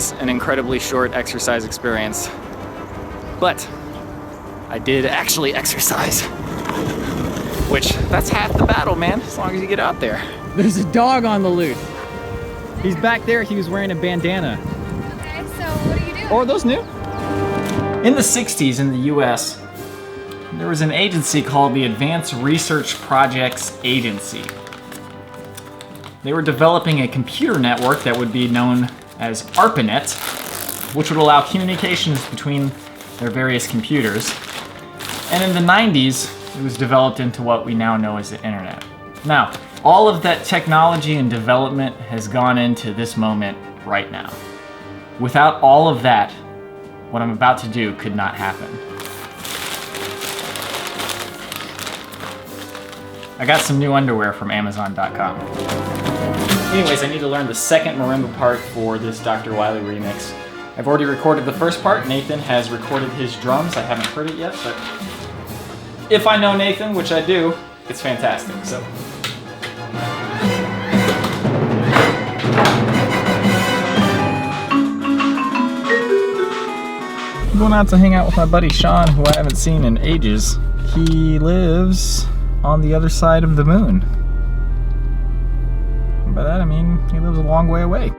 was an incredibly short exercise experience. But I did actually exercise. Which, that's half the battle, man, as long as you get out there. There's a dog on the loose. He's back there, he was wearing a bandana. Okay, so what are you doing? Oh, are those new? In the 60s in the US, there was an agency called the Advanced Research Projects Agency. They were developing a computer network that would be known as ARPANET, which would allow communications between their various computers. And in the 90s, it was developed into what we now know as the internet. Now, all of that technology and development has gone into this moment right now. Without all of that, what I'm about to do could not happen. I got some new underwear from Amazon.com. Anyways, I need to learn the second marimba part for this Dr. Wily remix. I've already recorded the first part. Nathan has recorded his drums. I haven't heard it yet, but if I know Nathan, which I do, it's fantastic. So. I'm going out to hang out with my buddy Sean, who I haven't seen in ages. He lives on the other side of the moon. And by that I mean he lives a long way away.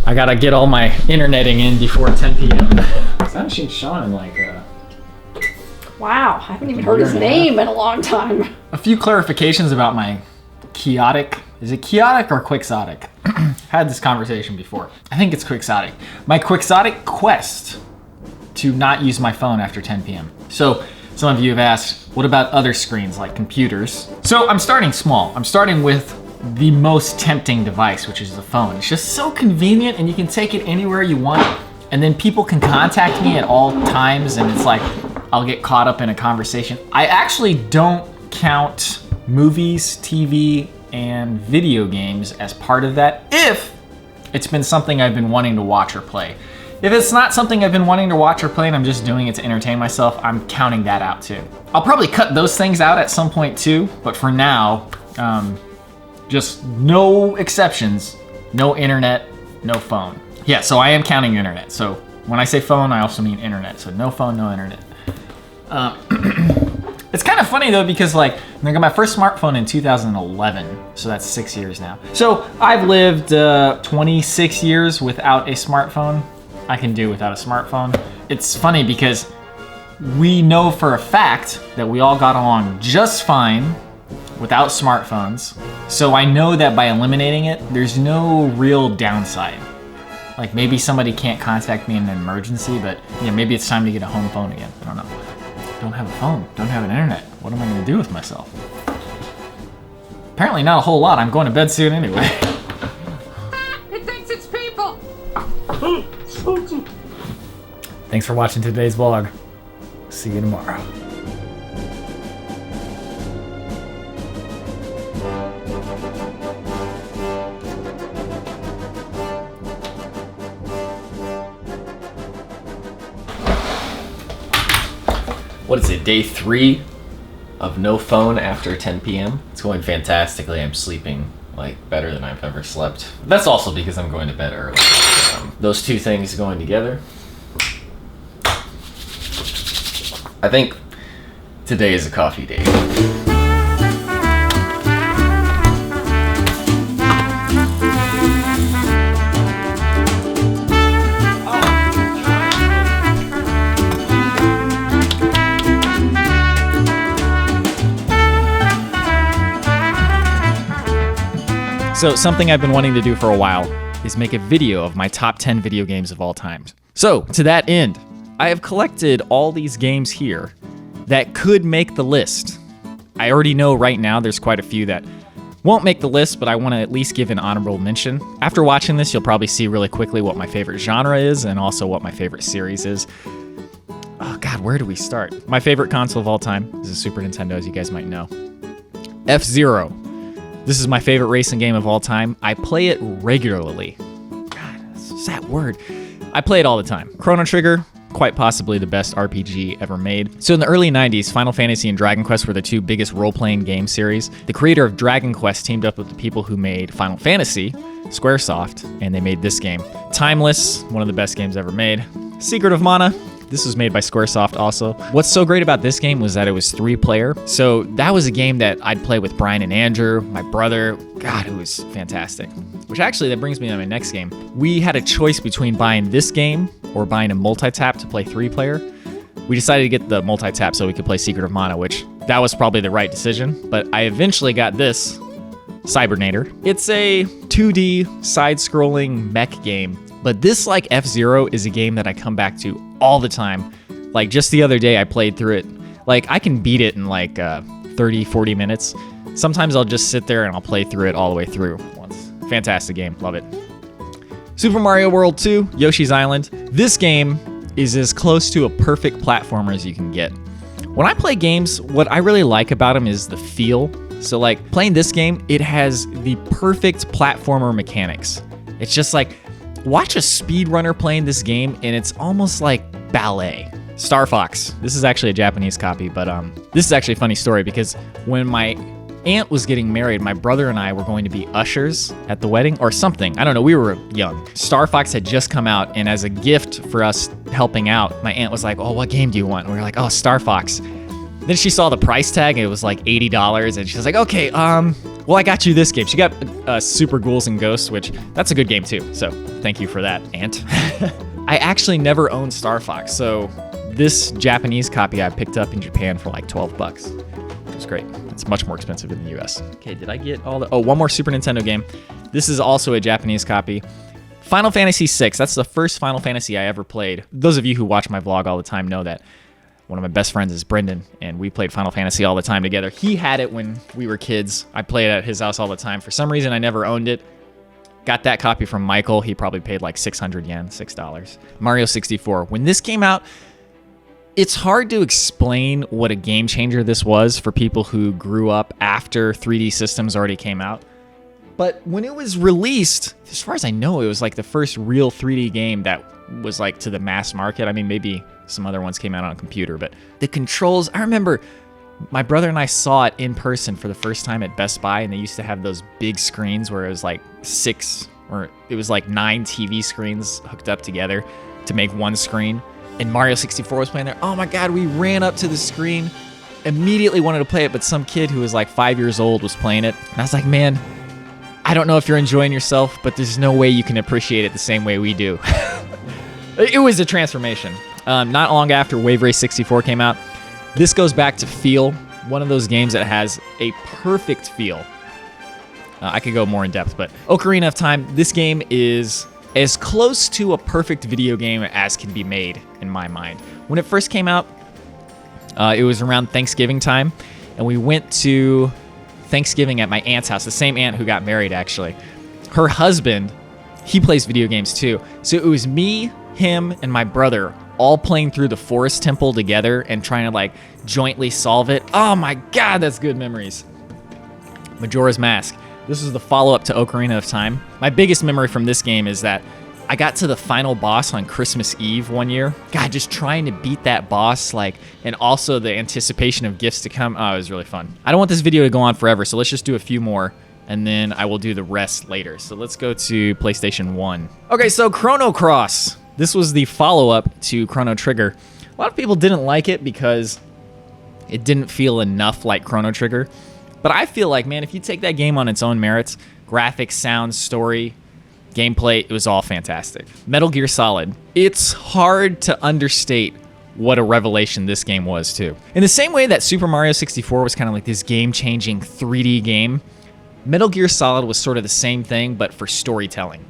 I gotta get all my interneting in before 10 p.m. I haven't seen Sean in like Wow, I haven't even heard his name in a long time. a few clarifications about my chaotic. Is it chaotic or quixotic? Had this conversation before. I think it's quixotic. My quixotic quest to not use my phone after 10 p.m. So some of you have asked, what about other screens like computers? So I'm starting small. I'm starting with the most tempting device, which is the phone. It's just so convenient and you can take it anywhere you want. And then people can contact me at all times and it's like, I'll get caught up in a conversation. I actually don't count movies, TV, and video games as part of that if it's been something I've been wanting to watch or play. If it's not something I've been wanting to watch or play and I'm just doing it to entertain myself, I'm counting that out too. I'll probably cut those things out at some point too, but for now, just no exceptions, no internet, no phone. Yeah, so I am counting internet. So when I say phone, I also mean internet. So no phone, no internet. It's kind of funny though, because like I got my first smartphone in 2011, so that's 6 years now. So I've lived 26 years without a smartphone. I can do without a smartphone. It's funny because we know for a fact that we all got along just fine without smartphones. So I know that by eliminating it, there's no real downside. Like maybe somebody can't contact me in an emergency, but yeah, maybe it's time to get a home phone again. I don't know. Don't have a phone, don't have an internet. What am I gonna do with myself? Apparently not a whole lot. I'm going to bed soon anyway. It thinks it's people. Thanks for watching today's vlog. See you tomorrow. What is it, day 3 of no phone after 10 p.m.? It's going fantastically. I'm sleeping like better than I've ever slept. That's also because I'm going to bed early. Those two things going together. I think today is a coffee day. So something I've been wanting to do for a while is make a video of my top 10 video games of all time. So to that end, I have collected all these games here that could make the list. I already know right now there's quite a few that won't make the list, but I want to at least give an honorable mention. After watching this, you'll probably see really quickly what my favorite genre is and also what my favorite series is. Oh God, where do we start? My favorite console of all time is a Super Nintendo, as you guys might know. F-Zero. This is my favorite racing game of all time. I play it regularly. God, it's that word. I play it all the time. Chrono Trigger, quite possibly the best RPG ever made. So in the early 90s, Final Fantasy and Dragon Quest were the two biggest role-playing game series. The creator of Dragon Quest teamed up with the people who made Final Fantasy, Squaresoft, and they made this game. Timeless, one of the best games ever made. Secret of Mana, this was made by Squaresoft also. What's so great about this game was that it was 3-player. So that was a game that I'd play with Brian and Andrew, my brother. God, it was fantastic. Which actually, that brings me to my next game. We had a choice between buying this game or buying a multi-tap to play 3-player. We decided to get the multi-tap so we could play Secret of Mana, which that was probably the right decision. But I eventually got this, Cybernator. It's a 2D side-scrolling mech game. But this, like F-Zero, is a game that I come back to all the time. Like, just the other day, I played through it. Like, I can beat it in, like, 30, 40 minutes. Sometimes I'll just sit there and I'll play through it all the way through once. Fantastic game. Love it. Super Mario World 2, Yoshi's Island. This game is as close to a perfect platformer as you can get. When I play games, what I really like about them is the feel. So, like, playing this game, it has the perfect platformer mechanics. It's just like, watch a speedrunner playing this game, and it's almost like ballet. Star Fox. This is actually a Japanese copy, but this is actually a funny story because when my aunt was getting married, my brother and I were going to be ushers at the wedding or something. I don't know. We were young. Star Fox had just come out, and as a gift for us helping out, my aunt was like, "Oh, what game do you want?" And we were like, "Oh, Star Fox." Then she saw the price tag, and it was like $80, and she was like, "Okay, well, I got you this game." She got Super Ghouls and Ghosts, which that's a good game too. So thank you for that, Aunt. I actually never owned Star Fox, so this Japanese copy I picked up in Japan for like $12. It was great. It's much more expensive in the US. Okay, did I get all the... Oh, one more Super Nintendo game. This is also a Japanese copy. Final Fantasy VI. That's the first Final Fantasy I ever played. Those of you who watch my vlog all the time know that one of my best friends is Brendan, and we played Final Fantasy all the time together. He had it when we were kids. I played at his house all the time. For some reason, I never owned it. Got that copy from Michael. He probably paid like 600 yen, $6. Mario 64. When this came out, it's hard to explain what a game changer this was for people who grew up after 3D systems already came out. But when it was released, as far as I know, it was like the first real 3D game that was like to the mass market. I mean, maybe some other ones came out on a computer, but the controls, I remember my brother and I saw it in person for the first time at Best Buy, and they used to have those big screens where it was like 6 or it was like 9 TV screens hooked up together to make one screen. And Mario 64 was playing there. Oh my God, we ran up to the screen, immediately wanted to play it, but some kid who was like 5 years old was playing it. And I was like, man, I don't know if you're enjoying yourself, but there's no way you can appreciate it the same way we do. It was a transformation. Not long after Wave Race 64 came out, this goes back to feel. One of those games that has a perfect feel. I could go more in depth, but Ocarina of Time, this game is as close to a perfect video game as can be made in my mind. When it first came out, it was around Thanksgiving time, and we went to Thanksgiving at my aunt's house, the same aunt who got married, actually. Her husband, he plays video games too. So it was me, him, and my brother all playing through the Forest Temple together and trying to like jointly solve it. Oh my God, that's good memories. Majora's Mask. This was the follow-up to Ocarina of Time. My biggest memory from this game is that I got to the final boss on Christmas Eve one year. God, just trying to beat that boss, like, and also the anticipation of gifts to come. Oh, it was really fun. I don't want this video to go on forever, so let's just do a few more, and then I will do the rest later. So let's go to PlayStation 1. Okay, so Chrono Cross. This was the follow-up to Chrono Trigger. A lot of people didn't like it because it didn't feel enough like Chrono Trigger. But I feel like, man, if you take that game on its own merits, graphics, sound, story, gameplay, it was all fantastic. Metal Gear Solid. It's hard to understate what a revelation this game was, too. In the same way that Super Mario 64 was kind of like this game-changing 3D game, Metal Gear Solid was sort of the same thing, but for storytelling.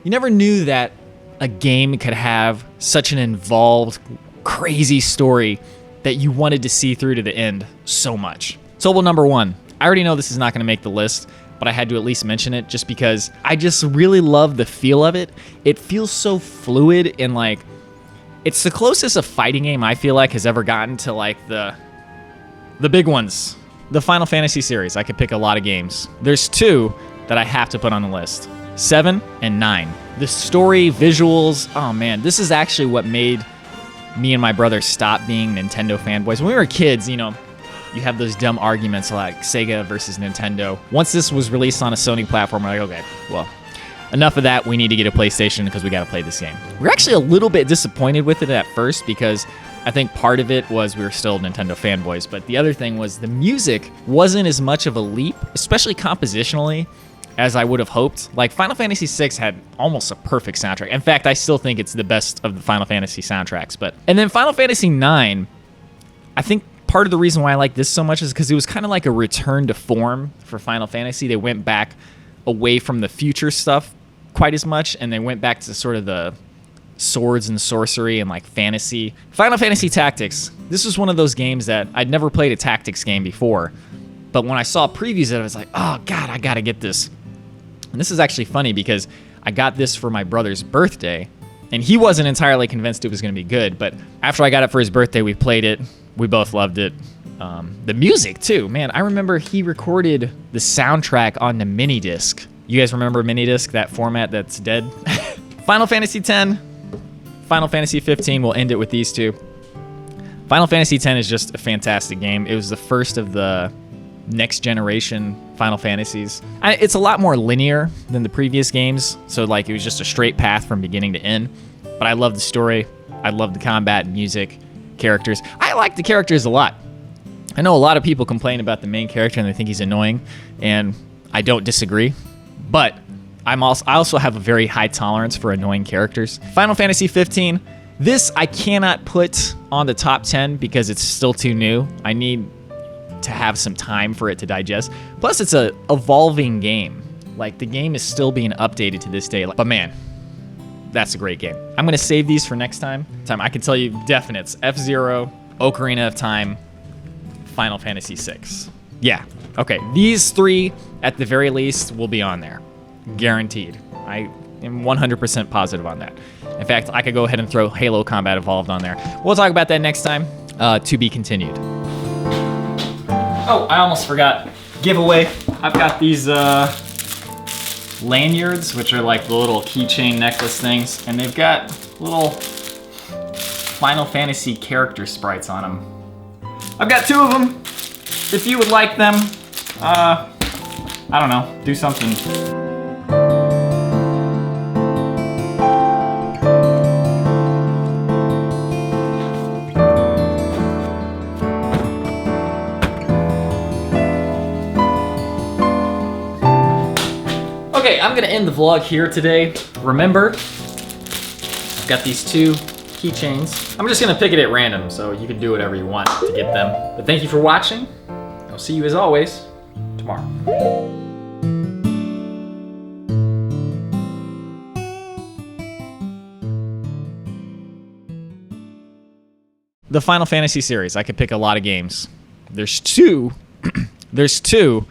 You never knew that a game could have such an involved, crazy story that you wanted to see through to the end so much. Soul number 1. I already know this is not going to make the list, but I had to at least mention it just because I just really love the feel of it. It feels so fluid and like it's the closest a fighting game I feel like has ever gotten to like the big ones. The Final Fantasy series. I could pick a lot of games. There's two that I have to put on the list. 7 and 9. The story, visuals, oh man, this is actually what made me and my brother stop being Nintendo fanboys. When we were kids, you know, you have those dumb arguments like Sega versus Nintendo. Once this was released on a Sony platform, we're like, okay, well, enough of that. We need to get a PlayStation because we got to play this game. We're actually a little bit disappointed with it at first because I think part of it was we were still Nintendo fanboys, but the other thing was the music wasn't as much of a leap, especially compositionally, as I would have hoped. Like, Final Fantasy VI had almost a perfect soundtrack. In fact, I still think it's the best of the Final Fantasy soundtracks. And then Final Fantasy IX, I think part of the reason why I like this so much is because it was kind of like a return to form for Final Fantasy. They went back away from the future stuff quite as much, and they went back to sort of the swords and sorcery and like fantasy. Final Fantasy Tactics. This was one of those games that I'd never played a tactics game before, but when I saw previews of it, I was like, oh god, I gotta get this. And this is actually funny because I got this for my brother's birthday, and he wasn't entirely convinced it was going to be good, but after I got it for his birthday, we played it. We both loved it. The music, too. Man, I remember he recorded the soundtrack on the mini disc. You guys remember mini disc, that format that's dead? Final Fantasy X, Final Fantasy 15, we'll end it with these two. Final Fantasy X is just a fantastic game. It was the first of the next generation Final Fantasies. It's a lot more linear than the previous games, so like it was just a straight path from beginning to end. But I love the story. I love the combat, music, characters. I like the characters a lot. I know a lot of people complain about the main character and they think he's annoying, and I don't disagree. But I also have a very high tolerance for annoying characters. Final Fantasy 15. This I cannot put on the top 10 because it's still too new. I need to have some time for it to digest. Plus, it's a evolving game. Like, the game is still being updated to this day. But man, that's a great game. I'm gonna save these for next time. I can tell you definites: F-Zero, Ocarina of Time, Final Fantasy VI. Yeah, okay. These three, at the very least, will be on there. Guaranteed. I am 100% positive on that. In fact, I could go ahead and throw Halo Combat Evolved on there. We'll talk about that next time. To be continued. Oh, I almost forgot. Giveaway. I've got these lanyards, which are like the little keychain necklace things, and they've got little Final Fantasy character sprites on them. I've got two of them. If you would like them, I don't know, do something. Okay, I'm gonna end the vlog here today. Remember, I've got these two keychains. I'm just gonna pick it at random, so you can do whatever you want to get them. But thank you for watching. I'll see you as always tomorrow. The Final Fantasy series. I could pick a lot of games. There's two